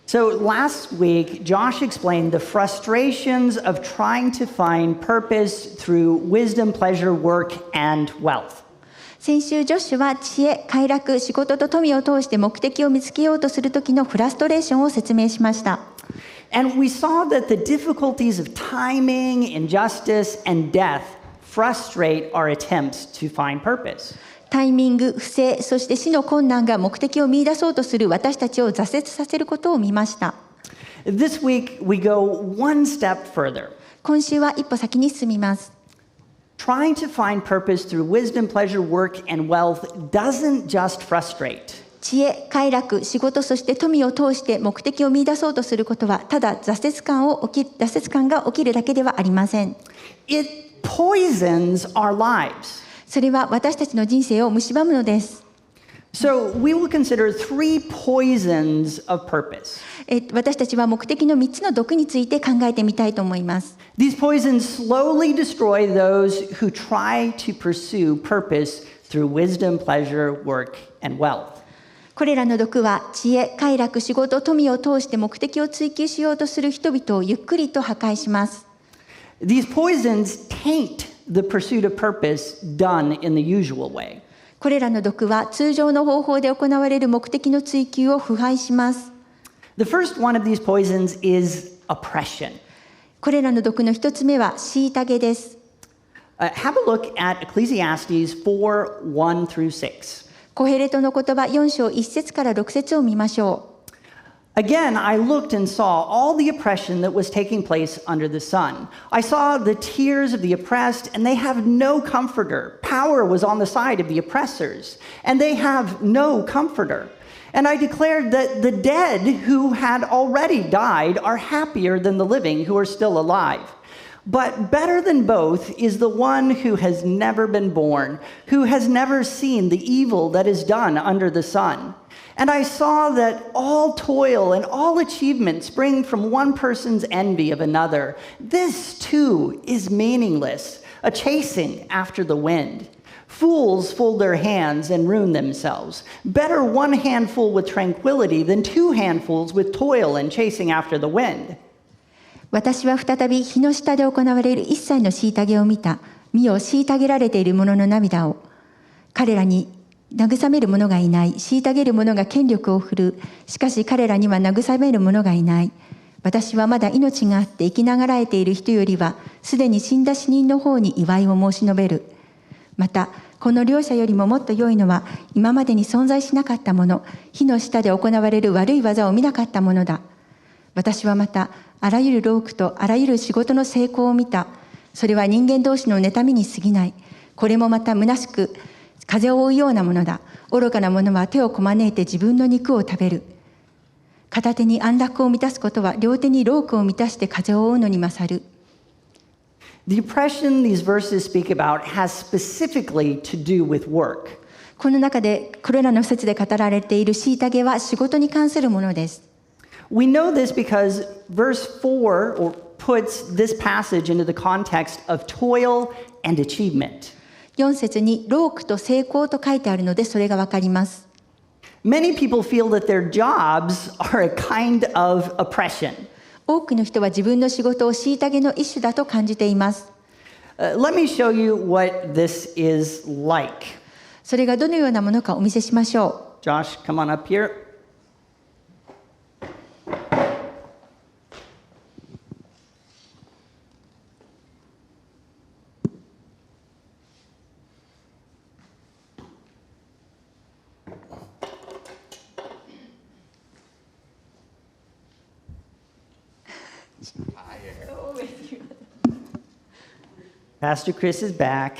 So last week, Josh explained the frustrations of trying to find purpose through wisdom, pleasure, work, and wealth. 先週ジョッシュは知恵、快楽、仕事と富を通して目的を見つけようとする時のフラストレーションを説明しました。And we saw that the difficulties of timing, injustice, and death frustrate our attempts to find purpose. タイミング、不正、そして死の困難が目的を見出そうとする私たちを挫折させることを見ました。This week, we go one step further. 今週は一歩先に進みます。Trying to find purpose through wisdom, pleasure, work, and wealth doesn't just frustrate. 知恵、快楽、仕事、そして富を通して目的を見出そうとすることは、ただ挫折感が起きるだけではありません。It poisons our lives. それは私たちの人生を蝕むのです。So we will consider three poisons of purpose. 私たちは目的の3つの毒について考えてみたいと思います。These poisons slowly destroy those who try to pursue purpose through wisdom, pleasure, work, and wealth. これらの毒は知恵、快楽、仕事、富を通して目的を追求しようとする人々をゆっくりと破壊します。These poisons taint the pursuit of purpose done in the usual way. これらの毒は通常の方法で行われる目的の追求を腐敗します。The first one of these poisons is oppression. これらの毒の一つ目は虐げです。Have a look at Ecclesiastes 4:1 through 6. コヘレトの言葉4章1節から6節を見ましょう。Again, I looked and saw all the oppression that was taking place under the sun. I saw the tears of the oppressed, and they have no comforter. Power was on the side of the oppressors, and they have no comforter. And I declared that the dead who had already died are happier than the living who are still alive. But better than both is the one who has never been born, who has never seen the evil that is done under the sun. And I saw that all toil and all achievement spring from one person's envy of another. This too is meaningless, a chasing after the wind. Fools fold their hands and ruin themselves. Better one handful with tranquility than two handfuls with toil and chasing after the wind. 私は再び日の下で行われる一切の虐げを見た。見よ、虐げられている者の涙を。彼らに慰める者がいない。虐げる者が権力を振るう。しかし彼らには慰める者がいない。私はまだ命があって生きながらえている人よりは、すでに死んだ死人の方に祝いを申し述べる。また、この両者よりももっと良いのは、今までに存在しなかったもの、火の下で行われる悪い技を見なかったものだ。私はまた、あらゆる労苦とあらゆる仕事の成功を見た。それは人間同士の妬みに過ぎない。これもまた虚しく、風を追うようなものだ。愚かな者は手をこまねいて自分の肉を食べる。片手に安楽を満たすことは両手に労苦を満たして風を追うのに勝る。The oppression these verses speak about has specifically to do with work. この中でこれらの説で語られている虐げは仕事に関するものです。We know this because verse 4 puts this passage into the context of toil and achievement. 4節に労苦と成功と書いてあるのでそれがわかります。Many people feel that their jobs are a kind of oppression. 多くの人は自分の仕事を虐げの一種だと感じています。Let me show you what this is like. それがどのようなものかお見せしましょう。Josh, come on up here. Pastor Chris is back.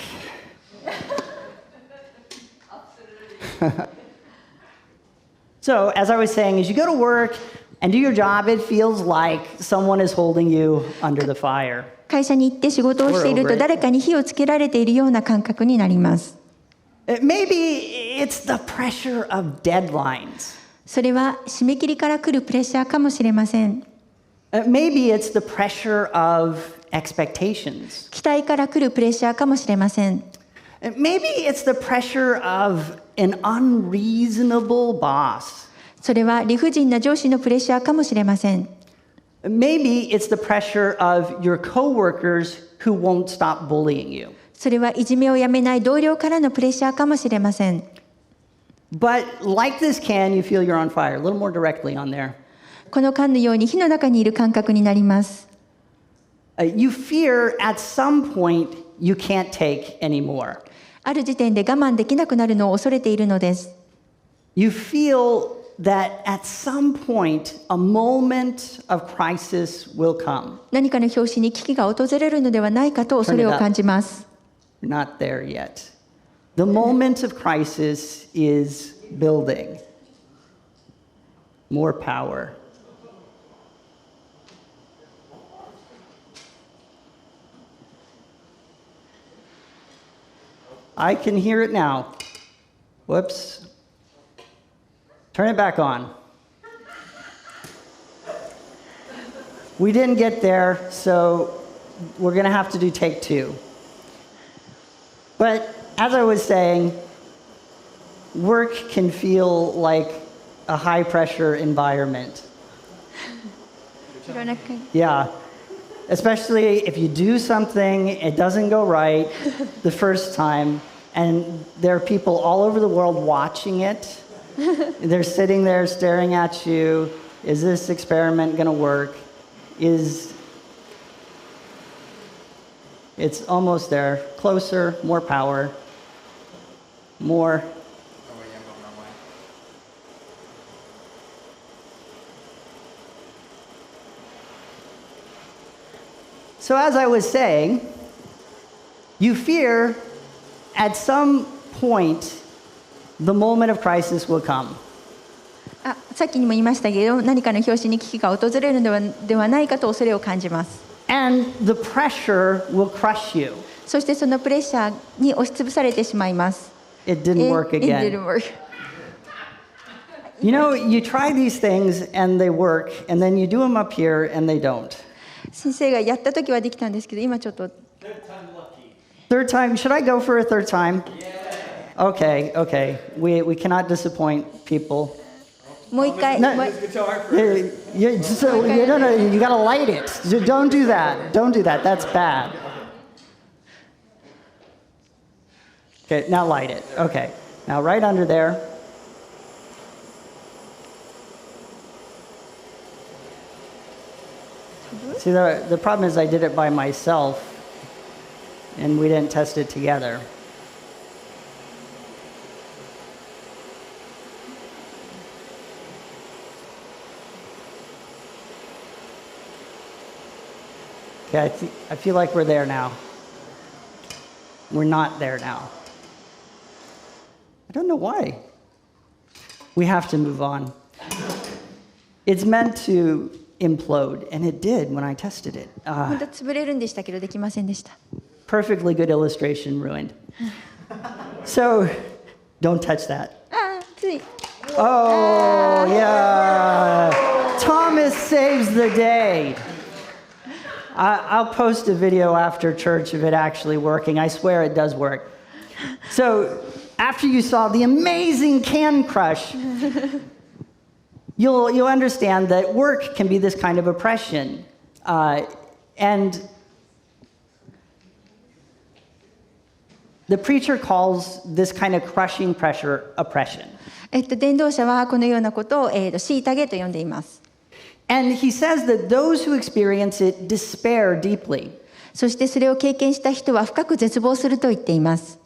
So, as I was saying, as you go to work and do your job, it feels like someone is holding you under the fire. 会社に行って仕事をしていると誰かに火をつけられているような感覚になります。Maybe it's the pressure of deadlines. それは締め切りから来るプレッシャーかもしれません。Maybe it's the pressure of expectations. 期待から来るプレッシャーかもしれません。Maybe it's the pressure of an unreasonable boss. それは理不尽な上司のプレッシャーかもしれません。Maybe it's the pressure of your coworkers who won't stop bullying you. それはいじめをやめない同僚からのプレッシャーかもしれません。But like this can, you feel you're on fire. A little more directly on there. この缶のように火の中にいる感覚になります。You fear at some point you can't take anymore. ある時点で我慢できなくなるのを恐れているのです。You feel that at some point a moment of crisis will come. 何かの拍子に危機が訪れるのではないかと恐れを感じます。We're not there yet. The moment of crisis is building. More power. I can hear it now. Whoops. Turn it back on. We didn't get there, so we're going to have to do take two. But as I was saying, work can feel like a high-pressure environment. Yeah. Especially if you do something, it doesn't go right the first time, and there are people all over the world watching it. They're sitting there staring at you. Is this experiment going to work? It's almost there. Closer, more power, more. So as I was saying, you fear at some point the moment of crisis will come. さっきにも言いましたけど、何かの拍子に危機が訪れるのではないかと恐れを感じます。And the pressure will crush you. そしてそのプレッシャーに押しつぶされてしまいます。It didn't work again. It didn't work. You know, you try these things and they work, and then you do them up here and they don't. 先生がやった時はできたんですけど、今ちょっと。Third time, should I go for a third time? Okay, okay. We cannot disappoint people. もう一回。No, you gotta light it. Don't do that. Don't do that. That's bad. Okay, now light it. Okay. Now right under there. See, the problem is I did it by myself, and we didn't test it together. Okay, I feel like we're there now. We're not there now. I don't know why. We have to move on. It's meant to implode, and it did when I tested it. 本当潰れるんでしたけどできませんでした。Perfectly good illustration ruined. So, don't touch that. つい。Oh, yeah. Thomas saves the day. I'll post a video after church of it actually working. I swear it does work. So, after you saw the amazing can crush, you'll understand that work can be this kind of oppression. And the preacher calls this kind of crushing pressure oppression. 伝道者はこのようなことを虐げと呼んでいます。And he says that those who experience it despair deeply. そしてそれを経験した人は深く絶望すると言っています。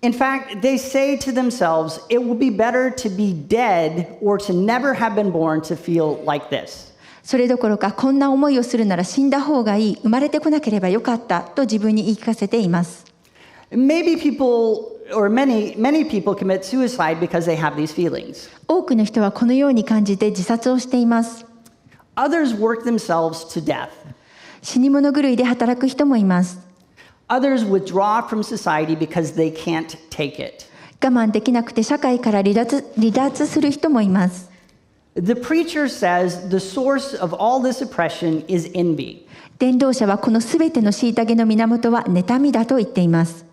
In fact, they say to themselves, it will be better to be dead or to never have been born to feel like this. それどころかこんな思いをするなら死んだ方がいい、生まれてこなければよかったと自分に言い聞かせています。Maybe people or many people commit suicide because they have these feelings. 多くの人はこのように感じて自殺をしています。Others work themselves to death. 死に物狂いで働く人もいます。Others withdraw from society because they can't take it. 我慢できなくて社会から離脱する人もいます。The preacher says the source of all this oppression is envy. 伝道者はこのすべての虐げの源は妬みだと言っています。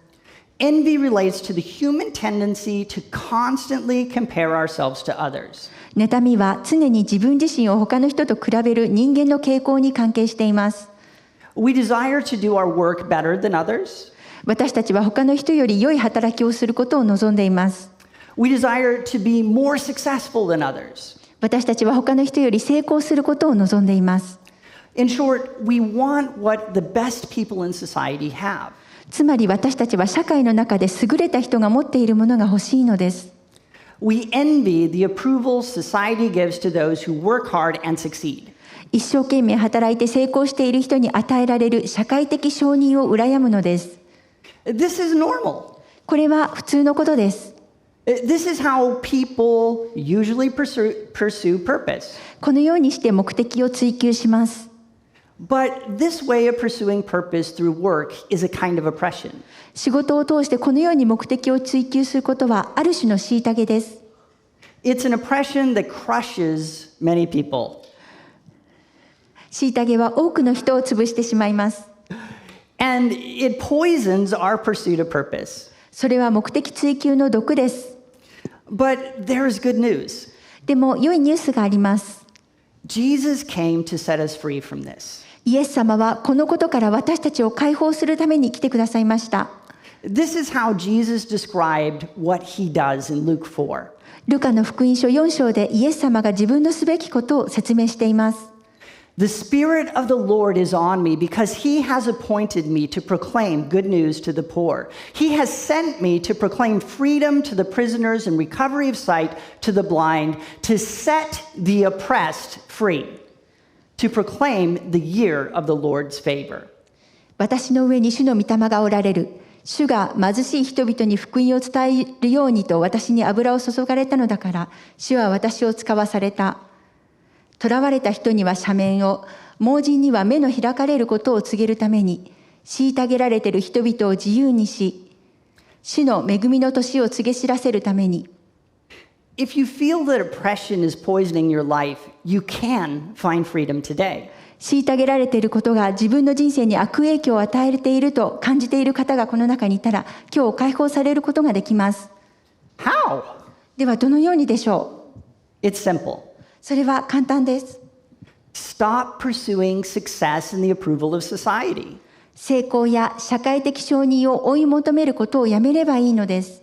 envy relates to the human tendency to constantly compare ourselves to others. 妬みは常に自分自身を他の人と比べる人間の傾向に関係しています。We desire to do our work better than others. 私たちは他の人より良い働きをすることを望んでいます。We desire to be more successful than others. 私たちは他の人より成功することを望んでいます。In short, we want what the best people in society have. つまり私たちは社会の中で優れた人が持っているものが欲しいのです。We envy the approval society gives to those who work hard and succeed. 一生懸命働いて成功している人に与えられる社会的承認を羨むのです。This is normal. これは普通のことです。This is how people usually pursue purpose. このようにして目的を追求します。But this way of pursuing purpose through work is a kind of oppression. 仕事を通してこのように目的を追求することはある種の虐げです。It's an oppression that crushes many people. 虐げは多くの人を潰してしまいます。And it poisons our pursuit of purpose. それは目的追求の毒です。But there's good news. でも良いニュースがあります。Jesus came to set us free from this. イエス様はこのことから私たちを解放するために来てくださいました。This is how Jesus described what he does in Luke 4. ルカの福音書4章でイエス様が自分のすべきことを説明しています。The Spirit of the Lord is on me because he has appointed me to proclaim good news to the poor. He has sent me to proclaim freedom to the prisoners and recovery of sight to the blind, to set the oppressed free, to proclaim the year of the Lord's favor. 私の上に主の御霊がおられる。主が貧しい人々に福音を伝えるようにと私に油を注がれたのだから、主は私を使わされた。囚われた人には赦免を、盲人には目の開かれることを告げるために、虐げられている人々を自由にし、主の恵みの年を告げ知らせるために。If you feel that oppression is poisoning your life, you can find freedom today. 虐げられていることが自分の人生に悪影響を与えていると感じている方がこの中にいたら、今日解放されることができます。How? ではどのようにでしょう？ It's simple. それは簡単です。Stop pursuing success and the approval of society. 成功や社会的承認を追い求めることをやめればいいのです。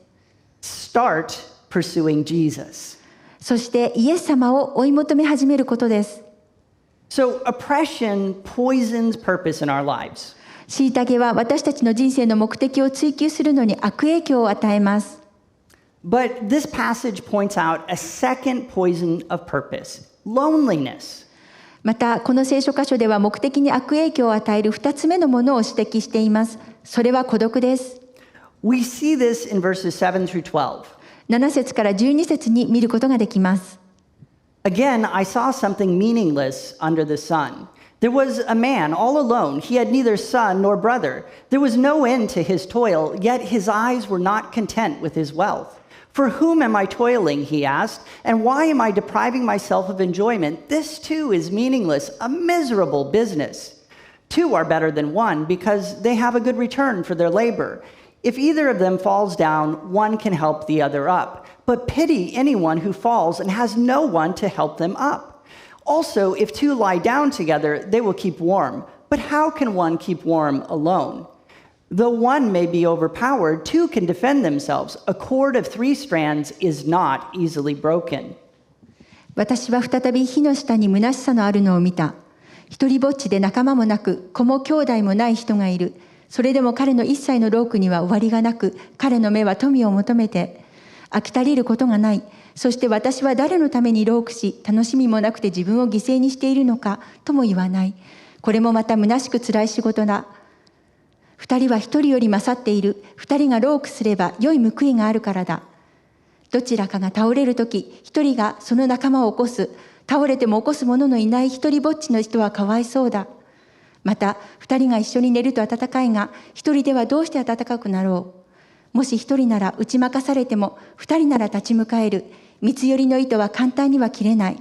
Start pursuing Jesus. そしてイエス様を追い求め始めることです。So oppression poisons purpose in our lives. 虐げは私たちの人生の目的を追求するのに悪影響を与えます。But this passage points out a second poison of purpose, loneliness. またこの聖書箇所では目的に悪影響を与える2つ目のものを指摘しています。それは孤独です。We see this in verses 7 through 12. 7節から12節に見ることができます。Again, I saw something meaningless under the sun. There was a man all alone. He had neither son nor brother. There was no end to his toil, yet his eyes were not content with his wealth. For whom am I toiling, he asked, and why am I depriving myself of enjoyment? This too is meaningless, a miserable business. Two are better than one because they have a good return for their labor. If either of them falls down, one can help the other up. But pity anyone who falls and has no one to help them up. Also, if two lie down together, they will keep warm. But how can one keep warm alone? Though one may be overpowered, two can defend themselves. A cord of 3 strands is not easily broken. 私は再び火の下に虚しさのあるのを見た。一人ぼっちで仲間もなく、子も兄弟もない人がいる。それでも彼の一切の労苦には終わりがなく、彼の目は富を求めて飽き足りることがない。そして私は誰のために労苦し、楽しみもなくて自分を犠牲にしているのかとも言わない。これもまた虚しく辛い仕事だ。二人は一人より勝っている。二人が労苦すれば良い報いがあるからだ。どちらかが倒れるとき、一人がその仲間を起こす。倒れても起こす者のいない一人ぼっちの人はかわいそうだ。また、二人が一緒に寝ると暖かいが、一人ではどうして暖かくなろう。もし一人なら打ち負かされても、二人なら立ち向かえる。三つ寄りの糸は簡単には切れない。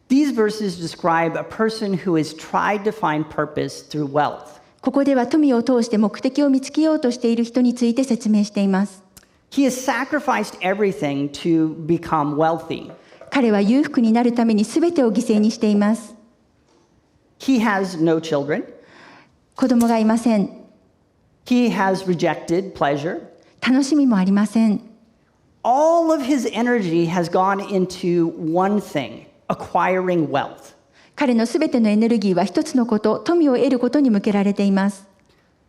These verses describe a person who has tried to find purpose through wealth. ここでは富を通して目的を見つけようとしている人について説明しています。He has sacrificed everything to become wealthy. 彼は裕福になるために全てを犠牲にしています。He has no children. 子供がいません。He has rejected pleasure. 楽しみもありません。All of his energy has gone into one thing, acquiring wealth. 彼のすべてのエネルギーは一つのこと、富を得ることに向けられています。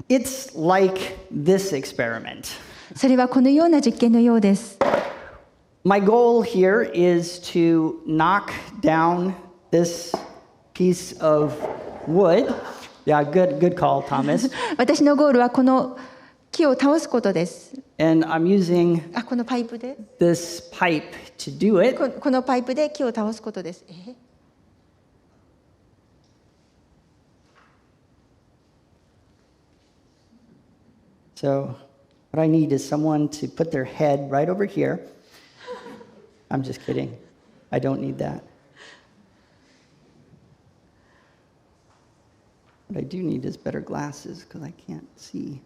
It's like this experiment. それはこのような実験のようです。My goal here is to knock down this piece of wood. Yeah, good call, Thomas. 私のゴールはこの木を倒すことです。And I'm using このパイプで this pipe to do it. このパイプで木を倒すことです。So what I need is someone to put their head right over here. I'm just kidding. I don't need that. What I do need is better glasses because I can't see.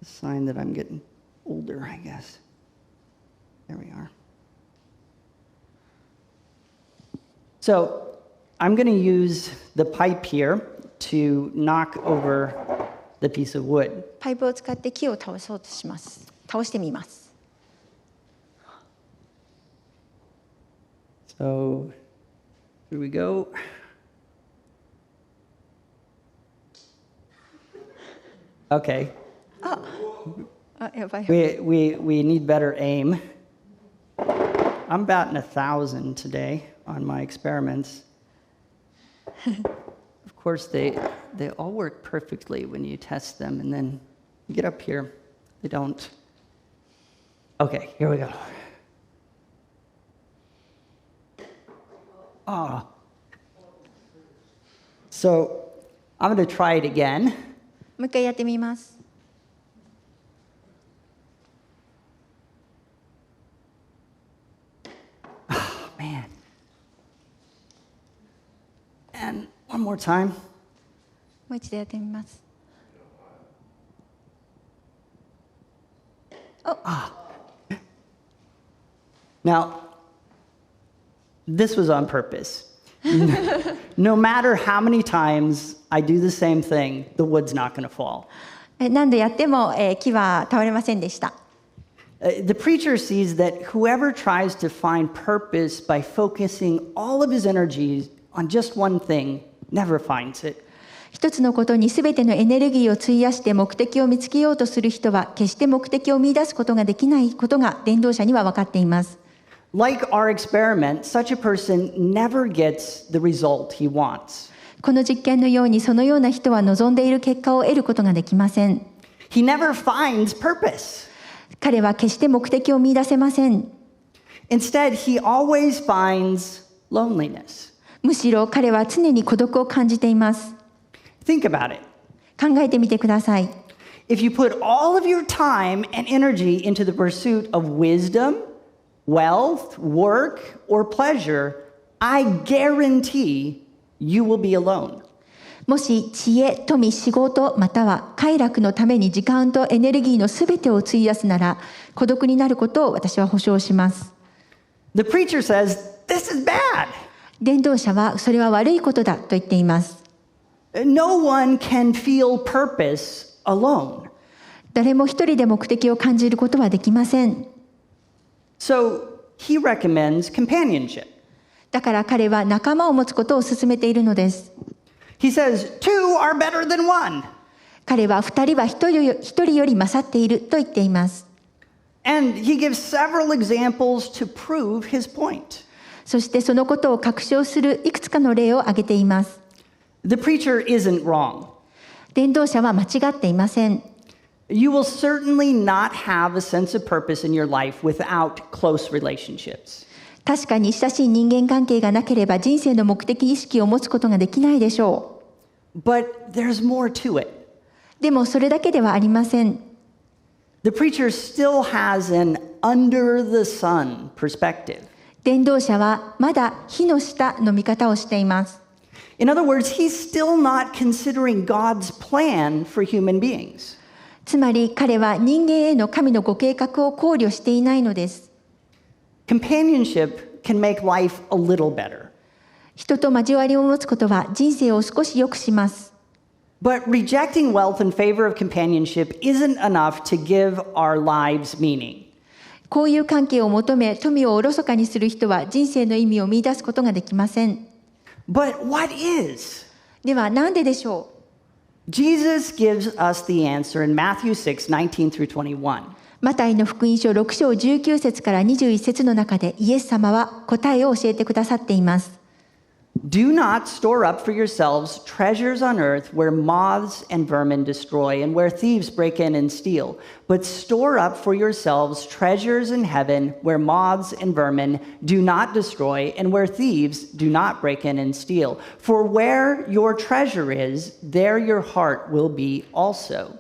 A sign that I'm getting older, I guess. There we are. So I'm going to use the pipe here to knock over the piece of wood. パイプを使って木を倒そうとします。倒してみます。So here we go. Okay. やばい。We need better aim. I'm batting 1,000 today on my experiments. Of course, they all work perfectly when you test them, and then you get up here, they don't. Okay, here we go. Ah. So I'm going to try it again. もう一回やってみます。Man. And one more time. もう一度やってみます。Now, this was on purpose. No matter how many times I do the same thing, the wood's not going to fall. 何度やっても、木は倒れませんでした。The preacher sees that whoever tries to find purpose by focusing all of his energies on just one thing never finds it. 一つのことにすべてのエネルギーを費やして目的を見つけようとする人は決して目的を見出すことができないことが伝道者には分かっています。Like our experiment, such a person never gets the result he wants. この実験のようにそのような人は望んでいる結果を得ることができません。He never finds purpose. 彼は決して目的を見出せません。Instead, he always finds loneliness. むしろ彼は常に孤独を感じています。Think about it. 考えてみてください。If you put all of your time and energy into the pursuit of wisdom, wealth, work, or pleasure, I guarantee you will be alone. もし知恵、富、仕事、または快楽のために時間とエネルギーのすべてを費やすなら、孤独になることを私は保証します。The preacher says, this is bad. 伝道者はそれは悪いことだと言っています。No one can feel purpose alone. 誰も一人で目的を感じることはできません。So he recommends companionship. だから彼は仲間を持つことを勧めているのです。He says, two are better than one. 彼は二人は一人より勝っていると言っています。And he gives several examples to prove his point. そしてそのことを確証するいくつかの例を挙げています。The preacher isn't wrong. 伝道者は間違っていません。You will certainly not have a sense of purpose in your life without close relationships. 確かに親しい人間関係がなければ人生の目的意識を持つことができないでしょう。But there's more to it. でもそれだけではありません。The preacher still has an under the sun perspective. 伝道者はまだ火の下の見方をしています。In other words, he's still not considering God's plan for human beings. つまり彼は人間への神のご計画を考慮していないのです。Companionship can make life a little better. 人と交わりを持つことは人生を少し良くします。But rejecting wealth in favor of companionship isn't enough to give our lives meaning. 交友関係を求め富をおろそかにする人は人生の意味を見出すことができません。But what is? では何ででしょう。 Jesus gives us the answer in Matthew 6:19 through 21. マタイの福音書6章19節から21節の中でイエス様は答えを教えてくださっています。Do not store up for yourselves treasures on earth where moths and vermin destroy and where thieves break in and steal, but store up for yourselves treasures in heaven where moths and vermin do not destroy and where thieves do not break in and steal. For where your treasure is, there your heart will be also.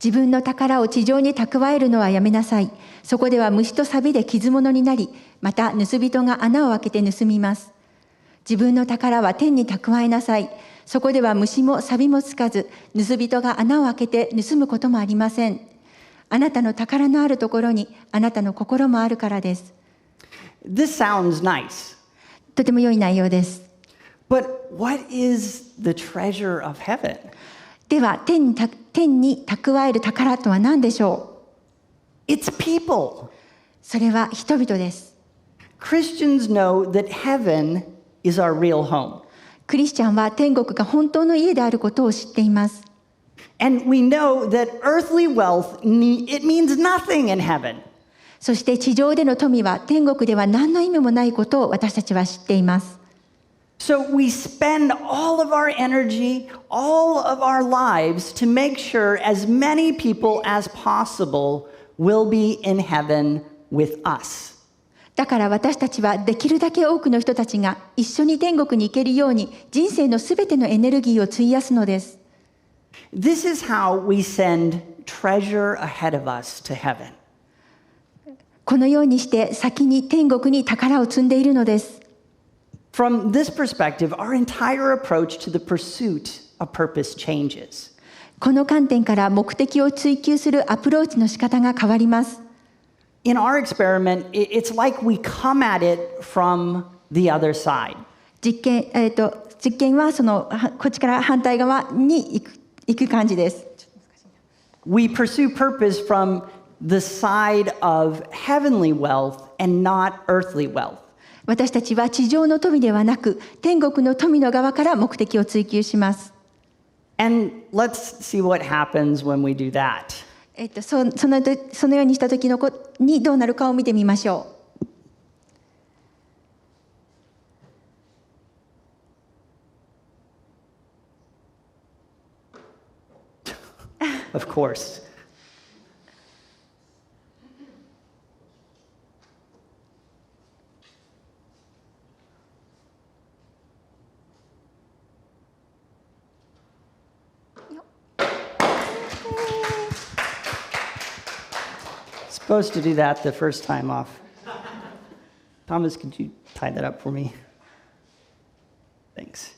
自分の宝を地上に蓄えるのはやめなさい。そこでは虫と錆で傷物になり、また盗人が穴を開けて盗みます。自分の宝は天に蓄えなさい。そこでは虫も錆もつかず、盗人が穴を開けて盗むこともありません。あなたの宝のあるところにあなたの心もあるからです。This sounds nice. とても良い内容です。But what is the treasure of heaven? では天に蓄える宝とは何でしょう？ It's people. それは人々です。Christians know that heaven is our real home. クリスチャンは天国が本当の家であることを知っています。And we know that earthly wealth, it means nothing in heaven. そして地上での富は天国では何の意味もないことを私たちは知っています。So we spend all of our energy, all of our lives to make sure as many people as possible will be in heaven with us. だから私たちはできるだけ多くの人たちが一緒に天国に行けるように人生のすべてのエネルギーを費やすのです。This is how we send treasure ahead of us to heaven. このようにして先に天国に宝を積んでいるのです。From this perspective, our entire approach to the pursuit of purpose changes. この観点から目的を追求するアプローチの仕方が変わります。In our experiment, it's like we come at it from the other side. 実験はこっちから反対側に行く感じです。We pursue purpose from the side of heavenly wealth and not earthly wealth. 私たちは地上の富ではなく天国の富の側から目的を追求します。And let's see what happens when we do that. そのようにした時にどうなるかを見てみましょう。Of course. Supposed to do that the first time off. Thomas, could you tie that up for me? Thanks.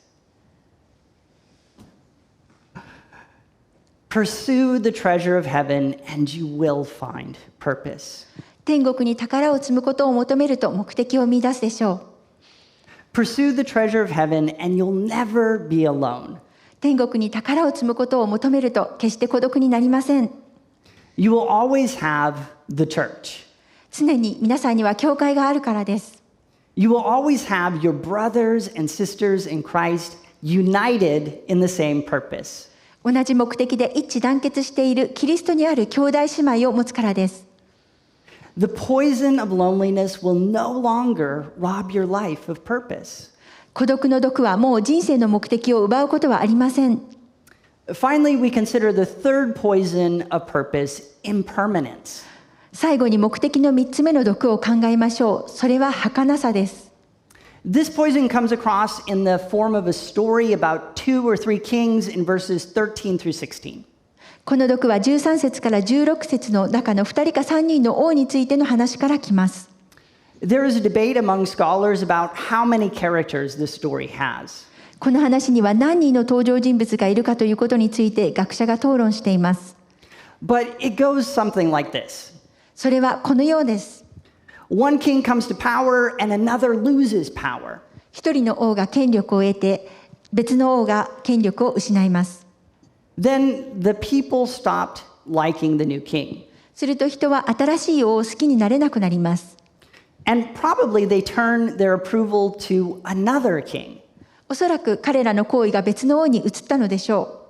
Pursue the treasure of heaven and you will find purpose. 天国に宝を積むことを求めると目的を見出すでしょう。Pursue the treasure of heaven and you'll never be alone. 天国に宝を積むことを求めると決して孤独になりません。You will always have the church. 常に皆さんには教会があるからです。You will always have your brothers and sisters in Christ united in the same purpose. 同じ目的で一致団結しているキリストにある兄弟姉妹を持つからです。The poison of loneliness will no longer rob your life of purpose. 孤独の毒はもう人生の目的を奪うことはありません。Finally, we consider the third poison of purpose, impermanence. 最後に目的の3つ目の毒を考えましょう。それは儚さです。This poison comes across in the form of a story about 2 or 3 kings in verses 13 through 16. この毒は13節から16節の中の2人か3人の王についての話から来ます。There is a debate among scholars about how many characters this story has. この話には何人の登場人物がいるかということについて学者が討論しています。But it goes something like this. それはこのようです。One king comes to power and another loses power. 一人の王が権力を得て、別の王が権力を失います。Then the people stopped liking the new king. すると人は新しい王を好きになれなくなります。And probably they turned their approval to another king. おそらく彼らの行為が別の王に移ったのでしょ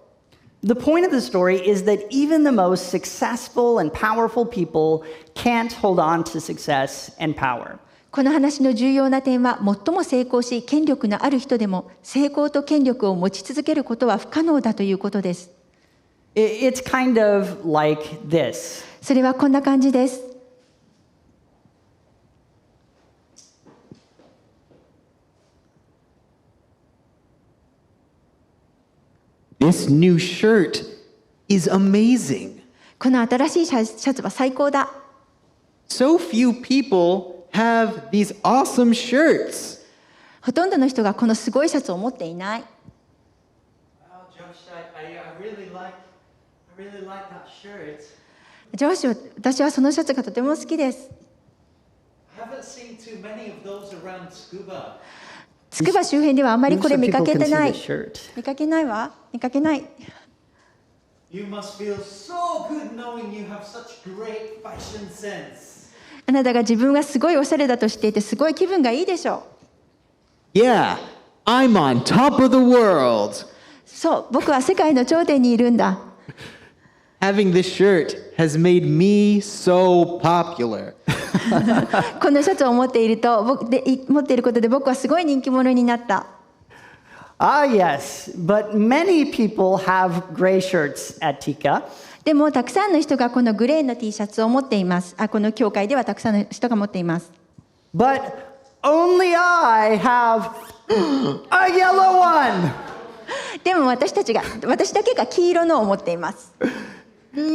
う。The point of the story is that even the most successful and powerful people can't hold on to success and power. この話の重要な点は、最も成功し権力のある人でも成功と権力を持ち続けることは不可能だということです。It's kind of like this. それはこんな感じです。This new shirt is amazing. この新しいシャツは最高だ。So few people have these awesome shirts. ほとんどの人がこのすごいシャツを持っていない。ジョシュ、私はそのシャツがとても好きです。つくば周辺ではあんまりこれ見かけてない。見かけないわ。見かけない。あなたが自分がすごいおしゃれだとしていて、すごい気分がいいでしょう。Yeah, I'm on top of the world. そう、僕は世界の頂点にいるんだ。Having this shirt has made me so popular. このシャツを持っていることで僕はすごい人気者になった。Ah, yes, but many people have gray shirts at Tika. でもたくさんの人がこのグレーの T シャツを持っています。この教会ではたくさんの人が持っています。But only I have a yellow one. でも私だけが黄色のを持っています。No!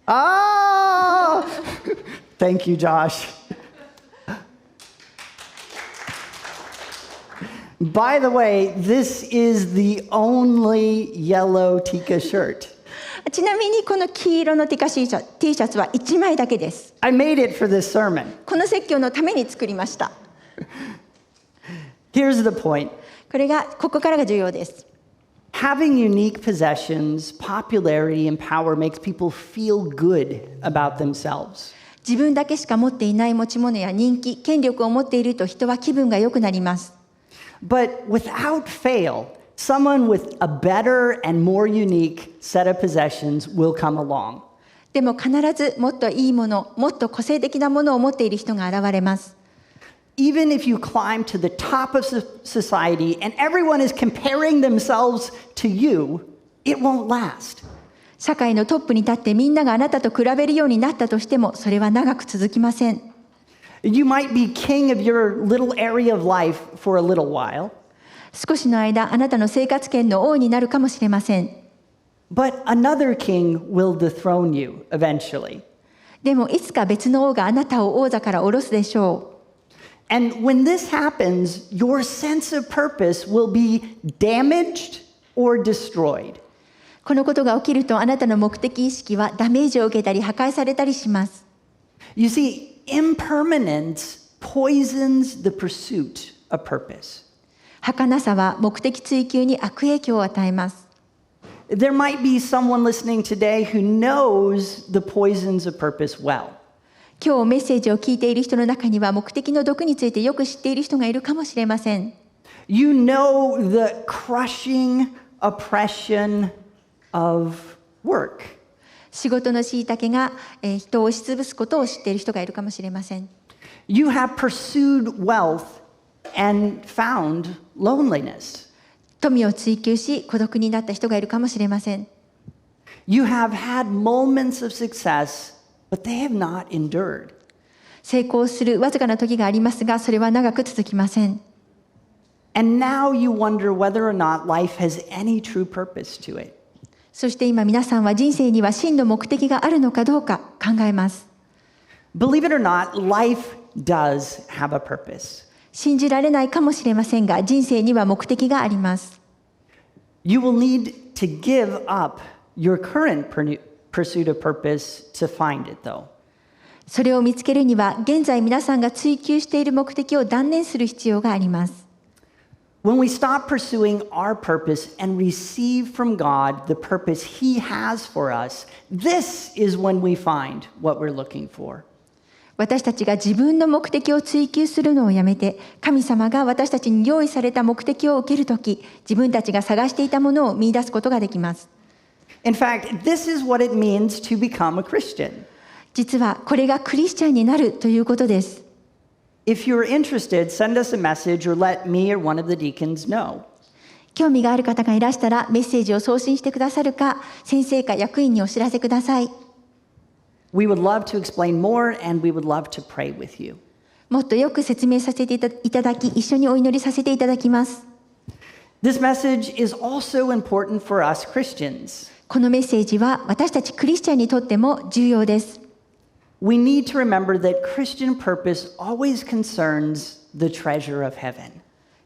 Ah! Thank you, Josh. By the way, this is the only yellow Tika shirt. ちなみにこの黄色の T シャツは1枚だけです。I made it for this sermon. この説教のために作りました。Here's the point. ここからが重要です。Having unique possessions, popularity, and power makes people feel good about themselves. 自分だけしか持っていない持ち物や人気、権力を持っていると人は気分が良くなります。But without fail, someone with a better and more unique set of possessions will come along. でも必ずもっといいもの、もっと個性的なものを持っている人が現れます。Even if you climb to the top of society and everyone is comparing themselves to you, it won't last. 社会のトップに立ってみんながあなたと比べるようになったとしても、それは長く続きません。You might be king of your little area of life for a little while. 少しの間、あなたの生活圏の王になるかもしれません。But another king will dethrone you eventually. でもいつか別の王があなたを王座から下ろすでしょう。And when this happens, your sense of purpose will be damaged or destroyed. このことが起きるとあなたの目的意識はダメージを受けたり破壊されたりします。You see, impermanence poisons the pursuit of purpose. 儚さは目的追求に悪影響を与えます。There might be someone listening today who knows the poisons of purpose well. 今日メッセージを聞いている人の中には目的の毒についてよく知っている人がいるかもしれません。You know the crushing oppression of work. 仕事の虐げが人を押しつぶすことを知っている人がいるかもしれません。You have pursued wealth and found loneliness. 富を追求し孤独になった人がいるかもしれません。You have had moments of success, but they have not endured. 成功するわずかな時がありますが、それは長く続きません。And now you wonder whether or not life has any true purpose to it. そして今皆さんは人生には真の目的があるのかどうか考えます。Believe it or not, life does have a purpose. 信じられないかもしれませんが、人生には目的があります。You will need to give up your current pursuit of purpose to find it, though. それを見つけるには、現在皆さんが追求している目的を断念する必要があります。When we stop pursuing our purpose and receive from God the purpose He has for us, this is when we find what we're looking for. 私たちが自分の目的を追求するのをやめて、神様が私たちに用意された目的を受けるとき、自分たちが探していたものを見出すことができます。In fact, this is what it means to become a Christian. 実はこれがクリスチャンになるということです。If you're interested, send us a message or let me or one of the deacons know. 興味がある方がいらしたらメッセージを送信してくださるか、先生か役員にお知らせください。We would love to explain more and we would love to pray with you. もっとよく説明させていただき、一緒にお祈りさせていただきます。This message is also important for us Christians. このメッセージは私たちクリスチャンにとっても重要です。We need to remember that Christian purpose always concerns the treasure of heaven.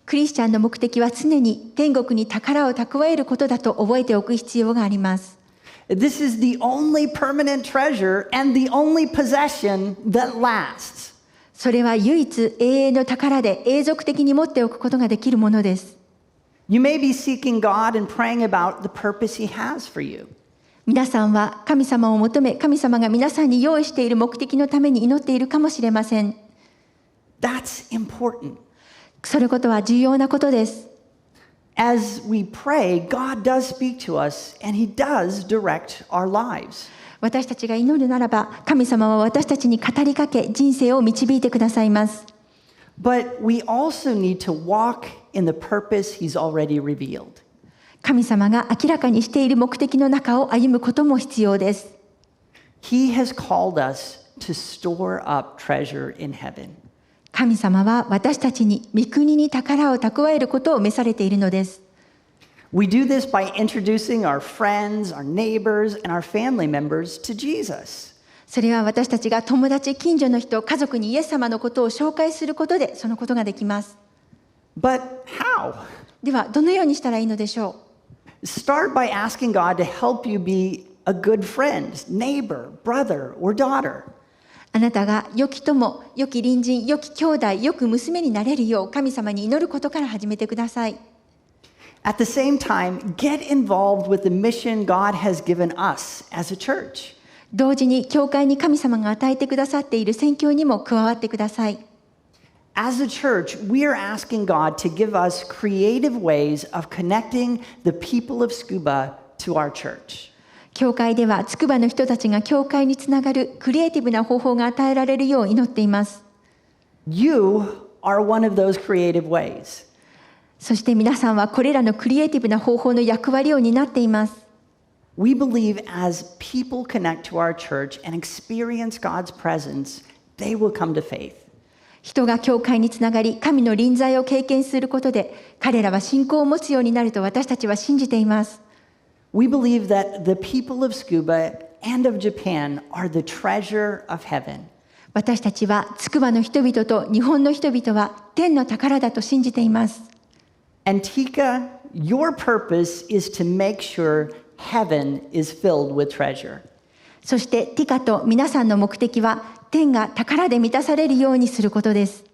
クリスチャンの目的は常に天国に宝を蓄えることだと覚えておく必要があります。This is the only permanent treasure and the only possession that lasts. それは唯一永遠の宝で永続的に持っておくことができるものです。You may be seeking God and praying about the purpose He has for you. 皆さんは神様を求め、神様が皆さんに用意している目的のために祈っているかもしれません。That's important. そのことは重要なことです。As we pray, God does speak to us and He does direct our lives. 私たちが祈るならば、神様は私たちに語りかけ、人生を導いてくださいます。But we also need to walk in the purpose He's already revealed. 神様が明らかにしている目的の中を歩むことも必要です。He has called us to store up treasure in heaven. 神様は私たちに御国に宝を蓄えることを召されているのです。We do this by introducing our friends, our neighbors, and our family members to Jesus. それは私たちが友達、近所の人、家族にイエス様のことを紹介することでそのことができます。But how? では、どのようにしたらいいのでしょう。Start by asking God to help you be a good friend, neighbor, brother, or daughter. あなたが良き友、良き隣人、良き兄弟、良く娘になれるよう神様に祈ることから始めてください。At the same time, get involved with the mission God has given us as a church. 同時に教会に神様が与えてくださっている宣教にも加わってください。As a church, we are asking God to give us creative ways of connecting the people of Tsukuba to our church. 教会ではつくばの人たちが教会につながるクリエイティブな方法が与えられるよう祈っています。You are one of those creative ways. そして皆さんはこれらのクリエイティブな方法の役割を担っています。We believe as people connect to our church and experience God's presence, they will come to faith. 人が教会につながり、神の臨在を経験することで、彼らは信仰を持つようになると私たちは信じています。We believe that the people of Tsukuba and of Japan are the treasure of heaven. 私たちはつくばの人々と日本の人々は天の宝だと信じています。And Tika, your purpose is to make sure heaven is filled with treasure. そしてティカと皆さんの目的は天が宝で満たされるようにすることです。